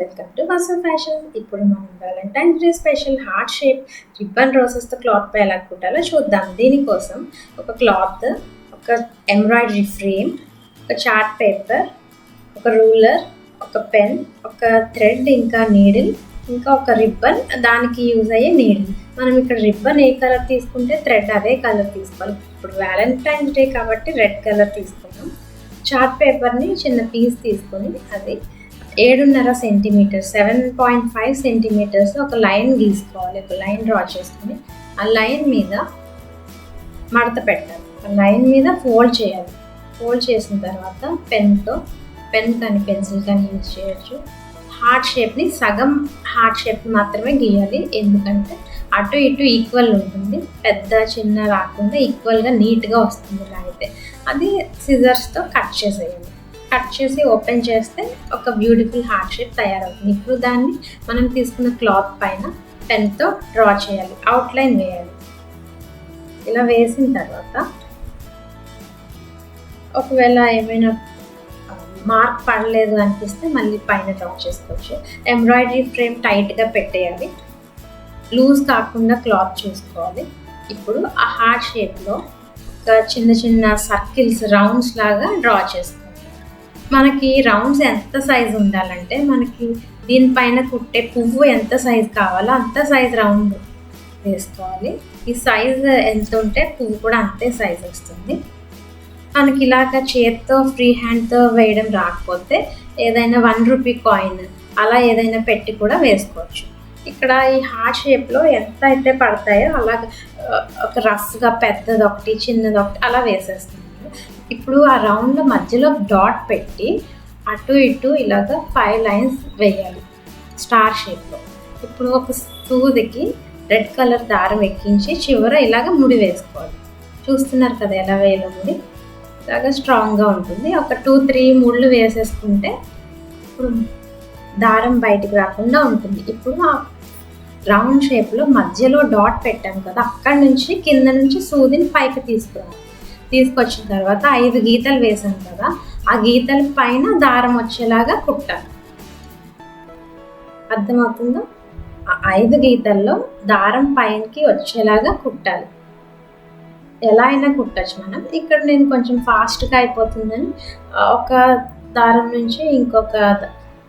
Welcome to వసో fashion. ఇప్పుడు మనం Valentine's Day special heart shape ribbon రోజెస్తో క్లాత్పై ఎలా కుట్టాలో చూద్దాం. దీనికోసం ఒక క్లాత్, ఒక ఎంబ్రాయిడరీ ఫ్రేమ్, ఒక చార్ట్ పేపర్, ఒక రూలర్, ఒక పెన్, ఒక థ్రెడ్, ఇంకా నీడిల్, ఇంకా ఒక రిబ్బన్, దానికి యూజ్ అయ్యే నీడిల్. మనం ఇక్కడ రిబ్బన్ ఏ కలర్ తీసుకుంటే థ్రెడ్ అదే కలర్ తీసుకోవాలి. ఇప్పుడు వ్యాలంటైన్స్ డే కాబట్టి రెడ్ కలర్ తీసుకున్నాం. చార్ట్ పేపర్ని చిన్న పీస్ తీసుకొని అది 7.5 సెంటీమీటర్స్ 7.5 సెంటీమీటర్స్ ఒక లైన్ గీసుకోవాలి. ఒక లైన్ డ్రా చేసుకొని ఆ లైన్ మీద మడత పెట్టాలి. ఆ లైన్ మీద ఫోల్డ్ చేయాలి. ఫోల్డ్ చేసిన తర్వాత పెన్ కానీ పెన్సిల్ కానీ యూజ్ చేయొచ్చు. హార్ట్ షేప్ని సగం హార్ట్ షేప్ మాత్రమే గీయాలి, ఎందుకంటే అటు ఇటు ఈక్వల్ ఉంటుంది. పెద్ద చిన్న రాకుండా ఈక్వల్గా నీట్గా వస్తుంది. ఇలా అయితే అది సిజర్స్తో కట్ చేసేయాలి. కట్ చేసి ఓపెన్ చేస్తే ఒక బ్యూటిఫుల్ హార్ట్ షేప్ తయారవుతుంది. ఇప్పుడు దాన్ని మనం తీసుకున్న క్లాత్ పైన పెన్తో డ్రా చేయాలి, అవుట్లైన్ వేయాలి. ఇలా వేసిన తర్వాత ఒకవేళ ఏమైనా మార్క్ పడలేదు అనిపిస్తే మళ్ళీ పైన డ్రా చేసుకోవచ్చు. ఎంబ్రాయిడరీ ఫ్రేమ్ టైట్గా పెట్టేయాలి, లూజ్ కాకుండా క్లాత్ చూసుకోవాలి. ఇప్పుడు ఆ హార్ట్ షేప్లో ఒక చిన్న చిన్న సర్కిల్స్, రౌండ్స్ లాగా డ్రా చేసుకోవాలి. మనకి రౌండ్స్ ఎంత సైజ్ ఉండాలంటే మనకి దీనిపైన కుట్టే పువ్వు ఎంత సైజ్ కావాలో అంత సైజ్ రౌండ్ వేసుకోవాలి. ఈ సైజ్ ఎంత ఉంటే పువ్వు కూడా అంతే సైజ్ వస్తుంది. మనకి ఇలాగ చేత్తో ఫ్రీ హ్యాండ్తో వేయడం రాకపోతే ఏదైనా 1 రూపీ కాయిన్ అలా ఏదైనా పెట్టి కూడా వేసుకోవచ్చు. ఇక్కడ ఈ హార్ట్ షేప్లో ఎంత అయితే పడతాయో అలాగ ఒక రఫ్గా పెద్దది ఒకటి చిన్నది ఒకటి అలా వేసేస్తుంది. ఇప్పుడు ఆ రౌండ్ మధ్యలో డాట్ పెట్టి అటు ఇటు ఇలాగ 5 లైన్స్ వేయాలి స్టార్ షేప్లో. ఇప్పుడు ఒక సూదికి రెడ్ కలర్ దారం ఎక్కించి చివర ఇలాగ ముడి వేసుకోవాలి. చూస్తున్నారు కదా ఎలా వేయాలో ముడి. ఇలాగ స్ట్రాంగ్గా ఉంటుంది. ఒక 2-3 ముళ్ళు వేసేసుకుంటే ఇప్పుడు దారం బయటికి రాకుండా ఉంటుంది. ఇప్పుడు ఆ రౌండ్ షేప్లో మధ్యలో డాట్ పెట్టాం కదా, అక్కడి నుంచి కింద నుంచి సూదిని పైకి తీసుకురావాలి. తీసుకొచ్చిన తర్వాత 5 గీతలు వేసాం కదా, ఆ గీతల పైన దారం వచ్చేలాగా కుట్టాలి. అర్థమవుతుందో? ఆ 5 గీతల్లో దారం పైనకి వచ్చేలాగా కుట్టాలి. ఎలా అయినా కుట్టచ్చు మనం. ఇక్కడ నేను కొంచెం ఫాస్ట్గా అయిపోతుందని ఒక దారం నుంచి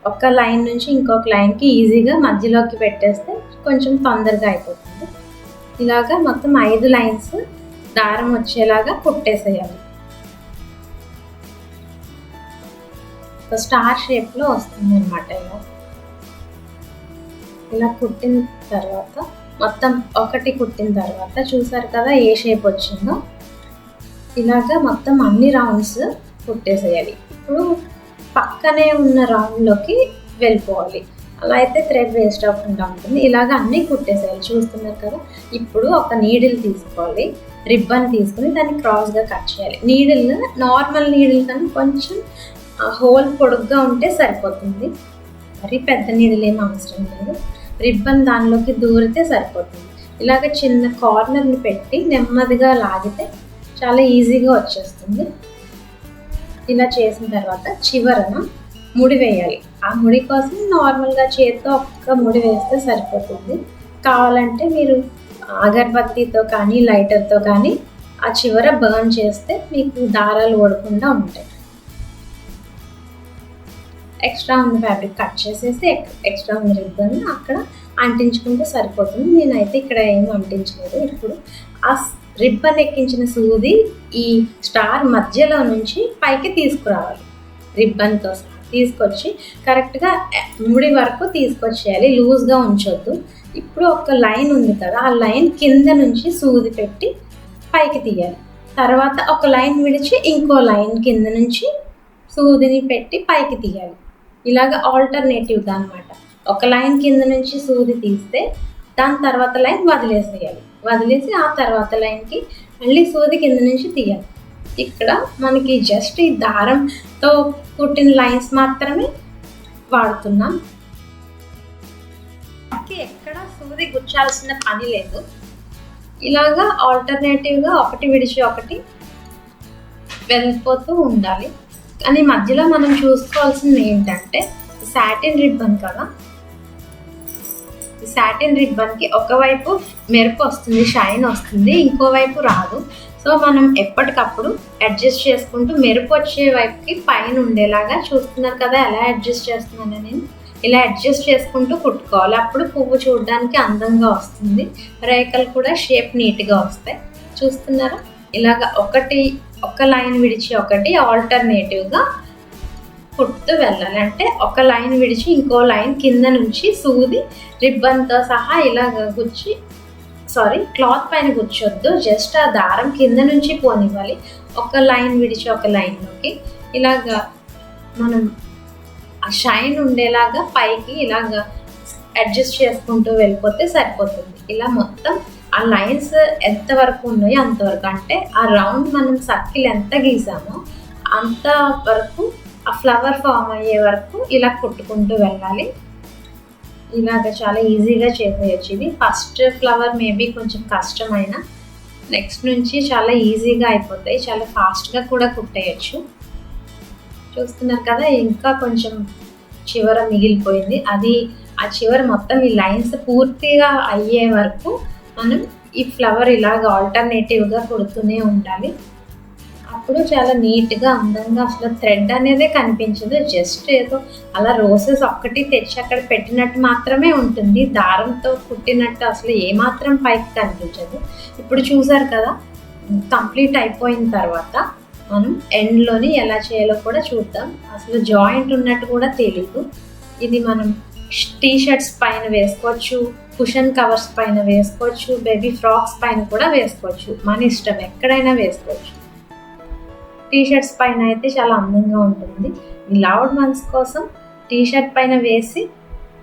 ఒక లైన్ నుంచి ఇంకొక లైన్కి ఈజీగా మధ్యలోకి పెట్టేస్తే కొంచెం తొందరగా అయిపోతుంది. ఇలాగా మొత్తం 5 లైన్స్ దారం వచ్చేలాగా కుట్టేసేయాలి. ఒక స్టార్ షేప్లో వస్తుంది అన్నమాట. ఇలా కుట్టిన తర్వాత మొత్తం ఒకటి కుట్టిన తర్వాత చూసారు కదా ఏ షేప్ వచ్చిందో. ఇలాగా మొత్తం అన్ని రౌండ్స్ కుట్టేసేయాలి. ఇప్పుడు పక్కనే ఉన్న రౌండ్లోకి వెళ్ళిపోవాలి. అలా అయితే థ్రెడ్ వేస్ట్ అవ్వకుండా ఉంటుంది. ఇలాగ అన్నీ కుట్టేసేయాలి. చూస్తున్నారు కదా. ఇప్పుడు ఒక నీడిల్ తీసుకోవాలి, రిబ్బన్ తీసుకుని దాన్ని క్రాస్గా కట్ చేయాలి. నీడిల్ నార్మల్ నీడిల్ కానీ కొంచెం హోల్ పొడుగ్గా ఉంటే సరిపోతుంది. మరి పెద్ద నీడిల్ ఏం అవసరం లేదు. రిబ్బన్ దానిలోకి దూరితే సరిపోతుంది. ఇలాగ చిన్న కార్నర్ని పెట్టి నెమ్మదిగా లాగితే చాలా ఈజీగా వచ్చేస్తుంది. ఇలా చేసిన తర్వాత చివరన ముడి వేయాలి. ఆ ముడి కోసం నార్మల్గా చేత్తో ఒక్క ముడి వేస్తే సరిపోతుంది. కావాలంటే మీరు అగరబత్తితో కానీ లైటర్తో కానీ ఆ చివర బర్న్ చేస్తే మీకు దారాలు ఓడకుండా ఉంటాయి. ఎక్స్ట్రా ఉన్న ఫ్యాబ్రిక్ కట్ చేసేసి ఎక్స్ట్రా ఉన్న రిబ్బన్ అక్కడ అంటించుకుంటే సరిపోతుంది. నేనైతే ఇక్కడ ఏం అంటించలేదు. ఇప్పుడు ఆ రిబ్బన్ ఎక్కించిన సూది ఈ స్టార్ మధ్యలో నుంచి పైకి తీసుకురావాలి. రిబ్బన్తో సహా తీసుకొచ్చి కరెక్ట్గా ముడి వరకు తీసుకొచ్చేయాలి, లూజ్గా ఉంచొద్దు. ఇప్పుడు ఒక లైన్ ఉంది కదా, ఆ లైన్ కింద నుంచి సూది పెట్టి పైకి తీయాలి. తర్వాత ఒక లైన్ విడిచి ఇంకో లైన్ కింద నుంచి సూదిని పెట్టి పైకి తీయాలి. ఇలాగ ఆల్టర్నేటివ్గా అనమాట. ఒక లైన్ కింద నుంచి సూది తీస్తే దాని తర్వాత లైన్ వదిలేసేయాలి. వదిలేసి ఆ తర్వాత లైన్కి మళ్ళీ సూది కింద నుంచి తీయాలి. ఇక్కడ మనకి జస్ట్ ఈ దారంతో కుట్టిన లైన్స్ మాత్రమే వాడుతున్నాం. ఎక్కడ సూది గుచ్చాల్సిన పని లేదు. ఇలాగా ఆల్టర్నేటివ్గా ఒకటి విడిచి ఒకటి వెళ్ళిపోతూ ఉండాలి. కానీ మధ్యలో మనం చూసుకోవాల్సింది ఏంటంటే సాటిన్ రిబ్బన్ కదా, ఈ సాటిన్ రిబ్బన్కి ఒకవైపు మెరుపు వస్తుంది, షైన్ వస్తుంది, ఇంకోవైపు రాదు. సో మనం ఎప్పటికప్పుడు అడ్జస్ట్ చేసుకుంటూ మెరుపు వచ్చే వైపుకి పైన ఉండేలాగా చూస్తున్నారు కదా ఎలా అడ్జస్ట్ చేస్తున్నాను నేను. ఇలా అడ్జస్ట్ చేసుకుంటూ కుట్టుకోవాలి, అప్పుడు పువ్వు చూడడానికి అందంగా వస్తుంది, రేఖలు కూడా షేప్ నీట్గా వస్తాయి. చూస్తున్నారా, ఇలాగ ఒక లైన్ విడిచి ఒకటి ఆల్టర్నేటివ్గా కుట్టుతూ వెళ్ళాలి. అంటే ఒక లైన్ విడిచి ఇంకో లైన్ కింద నుంచి సూది రిబ్బన్తో సహా ఇలాగ క్లాత్ పైన గుచ్చొద్దు, జస్ట్ ఆ దారం కింద నుంచి పోనివ్వాలి. ఒక లైన్ విడిచి ఒక లైన్లోకి ఇలాగా మనం ఆ షైన్ ఉండేలాగా పైకి ఇలాగ అడ్జస్ట్ చేసుకుంటూ వెళ్ళిపోతే సరిపోతుంది. ఇలా మొత్తం ఆ లైన్స్ ఎంతవరకు ఉన్నాయో అంతవరకు, అంటే ఆ రౌండ్ మనం సర్కిల్ ఎంత గీసామో అంతవరకు ఆ ఫ్లవర్ ఫామ్ అయ్యే వరకు ఇలా కుట్టుకుంటూ వెళ్ళాలి. ఇలాగ చాలా ఈజీగా చేసేయచ్చు. ఇది ఫస్ట్ ఫ్లవర్ మేబీ కొంచెం కష్టమైన, నెక్స్ట్ నుంచి చాలా ఈజీగా అయిపోతాయి, చాలా ఫాస్ట్గా కూడా కుట్టేయచ్చు. చూస్తున్నారు కదా, ఇంకా కొంచెం చివర మిగిలిపోయింది, అది ఆ చివర మొత్తం ఈ లైన్స్ పూర్తిగా అయ్యే వరకు మనం ఈ ఫ్లవర్ ఇలాగ ఆల్టర్నేటివ్గా కుడుతూనే ఉండాలి. అప్పుడు చాలా నీట్గా అందంగా, అసలు థ్రెడ్ అనేదే కనిపించదు, జస్ట్ ఏదో అలా రోసెస్ ఒక్కటి తెచ్చి అక్కడ పెట్టినట్టు మాత్రమే ఉంటుంది, దారంతో కుట్టినట్టు అసలు ఏమాత్రం పైకి కనిపించదు. ఇప్పుడు చూసారు కదా, కంప్లీట్ అయిపోయిన తర్వాత మనం ఎండ్లోని ఎలా చేయాలో కూడా చూద్దాం. అసలు జాయింట్ ఉన్నట్టు కూడా తెలీదు. ఇది మనం టీషర్ట్స్ పైన వేసుకోవచ్చు, కుషన్ కవర్స్ పైన వేసుకోవచ్చు, బేబీ ఫ్రాక్స్ పైన కూడా వేసుకోవచ్చు, మన ఇష్టం, ఎక్కడైనా వేసుకోవచ్చు. టీషర్ట్స్ పైన అయితే చాలా అందంగా ఉంటుంది. ఈ లౌడ్ మంత్స్ కోసం టీషర్ట్ పైన వేసి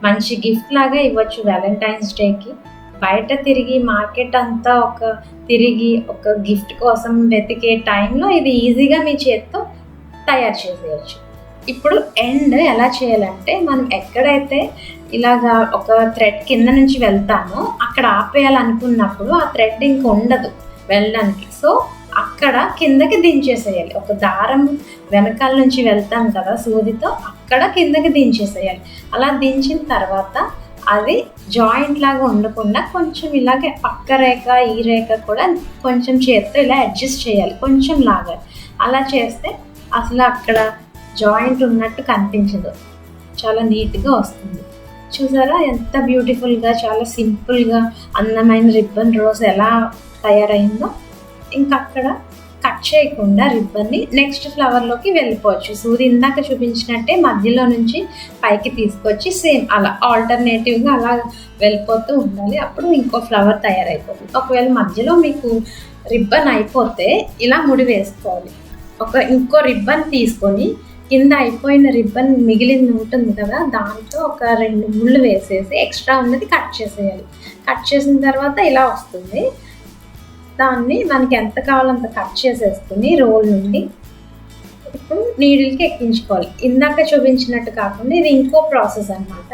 మంచి గిఫ్ట్ లాగా ఇవ్వచ్చు వ్యాలంటైన్స్ డేకి. బయట తిరిగి మార్కెట్ అంతా తిరిగి ఒక గిఫ్ట్ కోసం వెతికే టైంలో ఇది ఈజీగా మీ చేత్తో తయారు చేసేయచ్చు. ఇప్పుడు ఎండ్ ఎలా చేయాలంటే, మనం ఎక్కడైతే ఇలాగా ఒక థ్రెడ్ కింద నుంచి వెళ్తామో అక్కడ ఆపేయాలనుకున్నప్పుడు ఆ థ్రెడ్ ఇంక ఉండదు వెళ్ళడానికి. సో అక్కడ కిందకి దించేసేయాలి. ఒక దారం వెనకాల నుంచి వెళ్తాం కదా సూదితో, అక్కడ కిందకి దించేసేయాలి. అలా దించిన తర్వాత అది జాయింట్ లాగా ఉండకుండా కొంచెం ఇలాగే పక్క రేఖ ఈ రేఖ కూడా కొంచెం చేత్తో ఇలా అడ్జస్ట్ చేయాలి, కొంచెం లాగాలి. అలా చేస్తే అసలు అక్కడ జాయింట్ ఉన్నట్టు కనిపించదు, చాలా నీట్గా వస్తుంది. చూసారా ఎంత బ్యూటిఫుల్గా, చాలా సింపుల్గా అందమైన రిబ్బన్ రోజ్ ఎలా తయారైందో. ఇంకా అక్కడ కట్ చేయకుండా రిబ్బన్ని నెక్స్ట్ ఫ్లవర్లోకి వెళ్ళిపోవచ్చు. సూది ఇందాక చూపించినట్టే మధ్యలో నుంచి పైకి తీసుకొచ్చి సేమ్ అలా ఆల్టర్నేటివ్గా అలా వెళ్ళిపోతూ ఉండాలి, అప్పుడు ఇంకో ఫ్లవర్ తయారైపోతుంది. ఒకవేళ మధ్యలో మీకు రిబ్బన్ అయిపోతే ఇలా ముడి వేసుకోవాలి. ఇంకో రిబ్బన్ తీసుకొని కింద అయిపోయిన రిబ్బన్ మిగిలింది ఉంటుంది కదా, దాంతో ఒక 2 ముళ్ళు వేసేసి ఎక్స్ట్రా ఉన్నది కట్ చేసేయాలి. కట్ చేసిన తర్వాత ఇలా వస్తుంది. దాన్ని మనకి ఎంత కావాలంత కట్ చేసేసుకుని రోల్ నుండి ఇప్పుడు నీడిల్కి ఎక్కించుకోవాలి. ఇందాక చూపించినట్టు కాకుండా ఇది ఇంకో ప్రాసెస్ అనమాట.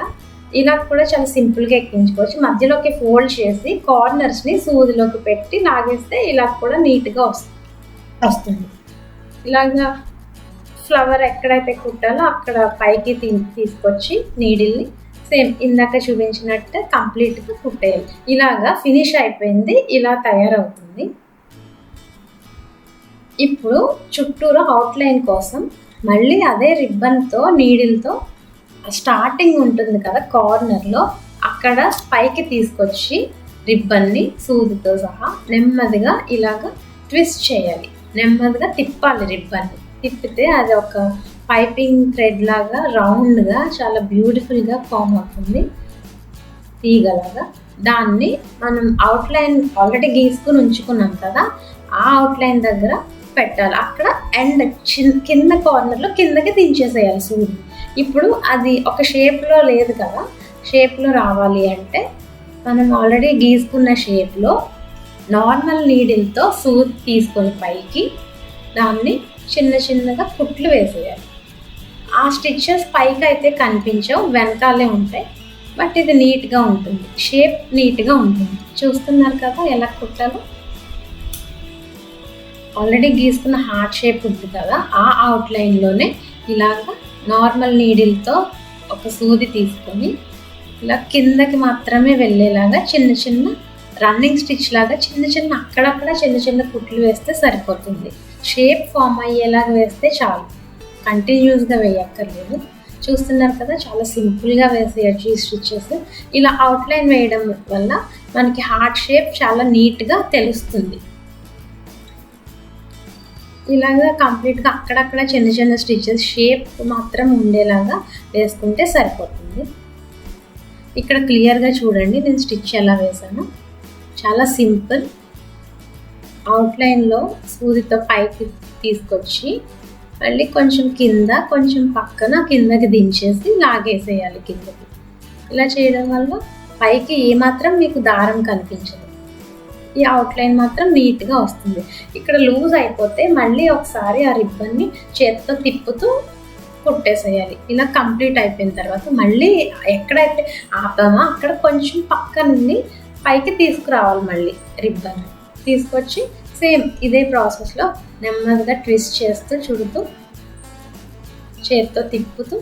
ఇలా కూడా చాలా సింపుల్గా ఎక్కించుకోవచ్చు. మధ్యలోకి ఫోల్డ్ చేసి కార్నర్స్ని సూదిలోకి పెట్టి లాగేస్తే ఇలా కూడా నీట్గా వస్తుంది. ఇలాగా ఫ్లవర్ ఎక్కడైతే కుట్టాలో అక్కడ పైకి తీసుకొచ్చి నీడిల్ని సేమ్ ఇందాక చూపించినట్టు కంప్లీట్గా కుట్టేయాలి. ఇలాగా ఫినిష్ అయిపోయింది, ఇలా తయారవుతుంది. ఇప్పుడు చుట్టూరా అవుట్లైన్ కోసం మళ్ళీ అదే రిబ్బన్తో నీడిల్తో స్టార్టింగ్ ఉంటుంది కదా కార్నర్లో, అక్కడ పైకి తీసుకొచ్చి రిబ్బన్ని సూదితో సహా నెమ్మదిగా ఇలాగ ట్విస్ట్ చేయాలి, నెమ్మదిగా తిప్పాలి. రిబ్బన్ని తిప్పితే అది ఒక పైపింగ్ థ్రెడ్ లాగా రౌండ్గా చాలా బ్యూటిఫుల్గా ఫామ్ అవుతుంది, తీగలాగా. దాన్ని మనం అవుట్లైన్ ఆల్రెడీ గీసుకుని ఉంచుకున్నాం కదా, ఆ అవుట్లైన్ దగ్గర పెట్టాలి. అక్కడ ఎండ్ కింద కార్నర్లో కిందకి దించేసేయాలి సూది. ఇప్పుడు అది ఒక షేప్లో లేదు కదా, షేప్లో రావాలి అంటే మనం ఆల్రెడీ గీసుకున్న షేప్లో నార్మల్ నీడిల్తో సూది తీసుకొని పైకి దాన్ని చిన్న చిన్నగా కుట్లు వేసేయాలి. ఆ స్టిచెస్ పైకి అయితే కనిపించవు, వెనకాలే ఉంటాయి, బట్ ఇది నీట్గా ఉంటుంది, షేప్ నీట్గా ఉంటుంది. చూస్తున్నారు కదా ఎలా కుట్టాలో. ఆల్రెడీ గీసుకున్న హార్ట్ షేప్ ఉంది కదా, ఆ అవుట్లైన్లోనే ఇలాగ నార్మల్ నీడిల్తో ఒక సూది తీసుకొని ఇలా కిందకి మాత్రమే వెళ్ళేలాగా చిన్న చిన్న రన్నింగ్ స్టిచ్ లాగా అక్కడక్కడ చిన్న కుట్లు వేస్తే సరిపోతుంది. షేప్ ఫామ్ అయ్యేలాగా వేస్తే చాలు, కంటిన్యూస్గా వేయక్కర్లేదు. చూస్తున్నారు కదా, చాలా సింపుల్గా వేసేయచ్చు ఈ స్టిచెస్. ఇలా అవుట్లైన్ వేయడం వల్ల మనకి హార్ట్ షేప్ చాలా నీట్గా తెలుస్తుంది. ఇలాగా కంప్లీట్గా అక్కడక్కడ చిన్న స్టిచెస్ షేప్ మాత్రం ఉండేలాగా వేసుకుంటే సరిపోతుంది. ఇక్కడ క్లియర్గా చూడండి నేను స్టిచ్ ఎలా వేసాను. చాలా సింపుల్. అవుట్లైన్లో సూదితో పైకి తీసుకొచ్చి మళ్ళీ కొంచెం కింద కొంచెం పక్కన కిందకి దించేసి లాగేసేయాలి కిందకి. ఇలా చేయడం వల్ల పైకి ఏమాత్రం మీకు దారం కనిపించదు, ఈ అవుట్లైన్ మాత్రం నీట్గా వస్తుంది. ఇక్కడ లూజ్ అయిపోతే మళ్ళీ ఒకసారి ఆ రిబ్బన్ని చేత్తో తిప్పుతూ కుట్టేసేయాలి. ఇలా కంప్లీట్ అయిపోయిన తర్వాత మళ్ళీ ఎక్కడైతే ఆపామో అక్కడ కొంచెం పక్క నుండి పైకి తీసుకురావాలి. మళ్ళీ రిబ్బన్ తీసుకొచ్చి సేమ్ ఇదే ప్రాసెస్లో నెమ్మదిగా ట్విస్ట్ చేస్తూ చుడుతూ చేత్తో తిప్పుతూ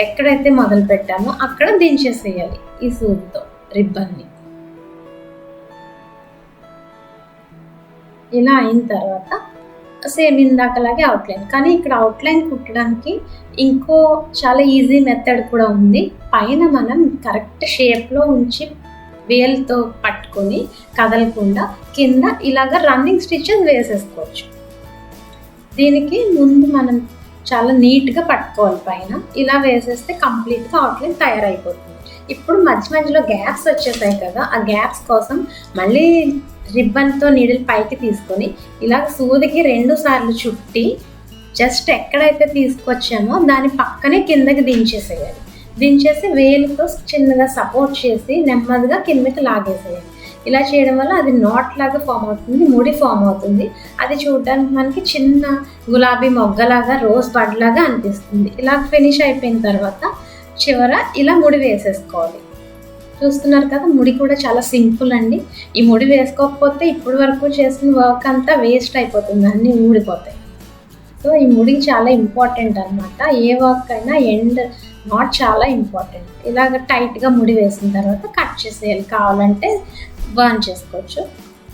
ఎక్కడైతే మొదలు పెట్టామో అక్కడ దించేసేయాలి ఈ సూదితో రిబ్బన్ని. ఇలా అయిన తర్వాత సేమ్ ఇందాకలాగే అవుట్లైన్, కానీ ఇక్కడ అవుట్లైన్ కుట్టడానికి ఇంకో చాలా ఈజీ మెథడ్ కూడా ఉంది. పైన మనం కరెక్ట్ షేప్లో ఉంచి వేలుతో పట్టుకొని కదలకుండా కింద ఇలాగ రన్నింగ్ స్టిచెస్ వేసేసుకోవచ్చు. దీనికి ముందు మనం చాలా నీట్గా పట్టుకోవాలి. పైన ఇలా వేసేస్తే కంప్లీట్గా అవుట్లైన్ తయారైపోతుంది. ఇప్పుడు మధ్యలో గ్యాప్స్ వచ్చేసాయి కదా, ఆ గ్యాప్స్ కోసం మళ్ళీ రిబ్బన్తో నీడిల్ పైకి తీసుకొని ఇలా సూదికి 2 సార్లు చుట్టి జస్ట్ ఎక్కడైతే తీసుకొచ్చామో దాని పక్కనే కిందకి దించేసి వేలుతో చిన్నగా సపోర్ట్ చేసి నెమ్మదిగా కిందకి లాగేసేయాలి. ఇలా చేయడం వల్ల అది నాట్ లాగా ఫామ్ అవుతుంది, ముడి ఫామ్ అవుతుంది. అది చూడడానికి మనకి చిన్న గులాబీ మొగ్గలాగా రోజ్ బడ్ లాగా అనిపిస్తుంది. ఇలా ఫినిష్ అయిపోయిన తర్వాత చివర ఇలా ముడి వేసేసుకోవాలి. చూస్తున్నారు కదా, ముడి కూడా చాలా సింపుల్ అండి. ఈ ముడి వేసుకోకపోతే ఇప్పటి వరకు చేసిన వర్క్ అంతా వేస్ట్ అయిపోతుంది, అన్నీ ఊడిపోతాయి. సో ఈ ముడి చాలా ఇంపార్టెంట్ అనమాట. ఏ వర్క్ అయినా ఎండ్ నాట్ చాలా ఇంపార్టెంట్. ఇలాగ టైట్గా ముడి వేసిన తర్వాత కట్ చేసేయాలి, కావాలంటే బర్న్ చేసుకోవచ్చు.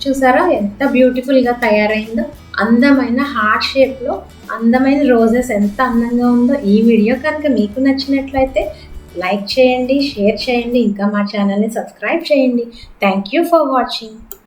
చూసారా ఎంత బ్యూటిఫుల్గా తయారైందో, అందమైన హార్ట్ షేప్లో అందమైన రోజెస్ ఎంత అందంగా ఉందో. ఈ వీడియో కనుక మీకు నచ్చినట్లయితే లైక్ చేయండి, షేర్ చేయండి, ఇంకా మా ఛానల్ని సబ్స్క్రైబ్ చేయండి. Thank you for watching.